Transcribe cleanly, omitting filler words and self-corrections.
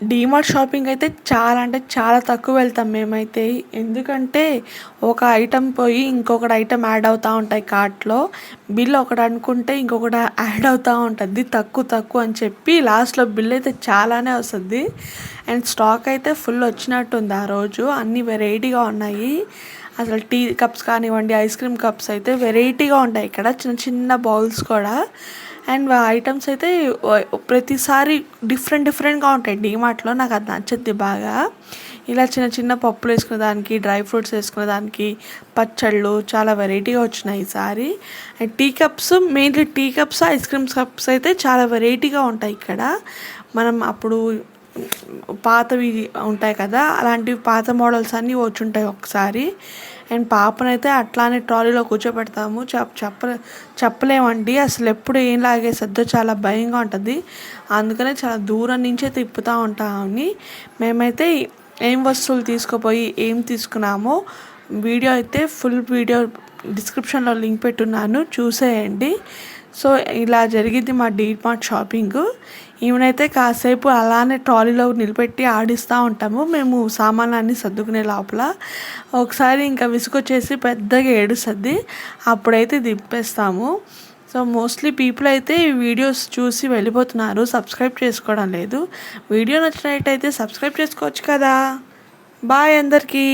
DMart shopping అయితే చాలా అంటే చాలా తక్కువ వెళ్తాం మేమైతే. ఎందుకంటే ఒక ఐటెమ్ పోయి ఇంకొకటి ఐటెమ్ యాడ్ అవుతా ఉంటాయి కార్ట్‌లో. బిల్ ఒకటి అనుకుంటే ఇంకొకటి యాడ్ అవుతా ఉంటది. తక్కువ తక్కువ అని చెప్పి లాస్ట్‌లో బిల్ అయితే చాలానే వస్తది. అండ్ స్టాక్ అయితే ఫుల్ వచ్చినట్టుంది ఆ రోజు. అన్నీ వెరైటీగా ఉన్నాయి. అసలు టీ కప్స్ కానివ్వండి, ఐస్ క్రీమ్ కప్స్ అయితే వెరైటీగా ఉంటాయి ఇక్కడ. చిన్న చిన్న బౌల్స్ కూడా. అండ్ ఐటమ్స్ అయితే ప్రతిసారి డిఫరెంట్‌గా ఉంటాయి డీమార్ట్‌లో. నాకది నచ్చుద్ది బాగా. ఇలా చిన్న చిన్న పప్పులు వేసుకునే దానికి, డ్రై ఫ్రూట్స్ వేసుకునే దానికి, పచ్చళ్ళు చాలా వెరైటీగా వచ్చినాయి ఈసారి. And tea cups mainly tea cups, ice cream cups అయితే చాలా వెరైటీగా ఉంటాయి ఇక్కడ. మనం అప్పుడు పాతవి ఉంటాయి కదా! అలాంటివి పాత మోడల్స్ అన్నీ వచ్చుంటాయి ఒకసారి. అండ్ పాపనైతే అట్లానే ట్రాలీలో కూర్చోబెడతాము. చెప్పలేమండి. అసలెప్పుడు ఏం లాగేసిద్దో చాలా భయంగా ఉంటది. అందుకనే చాలా దూరం నుంచే తిప్పుతా ఉంటా ఆమెని. మేమైతే ఏం వస్తువులు తీసుకుపోయి ఏం తీసుకున్నామో ఫుల్ వీడియో డిస్క్రిప్షన్‌లో లింక్ పెట్టున్నాను చూసేయండి. సో, ఇలా జరిగిద్ది మా డీమార్ట్ షాపింగు. ఈమెనైతే కాసేపు అలానే ట్రాలీలో నిలబెట్టి ఆడిస్తా ఉంటాము. మేము సామాన్లన్నీ సర్దుకునే లోపల. ఒకసారి ఇంకా విసుగొచ్చేసి పెద్దగా ఏడుస్తది. అప్పుడైతే దింపేస్తాము. సో, మోస్ట్‌లీ పీపుల్ అయితే ఈ వీడియోస్ చూసి వెళ్ళిపోతున్నారు. సబ్స్క్రైబ్ చేసుకోవడం లేదు. వీడియో నచ్చినట్టయితే సబ్స్క్రైబ్ చేసుకోవచ్చు కదా! బాయ్ అందరికీ.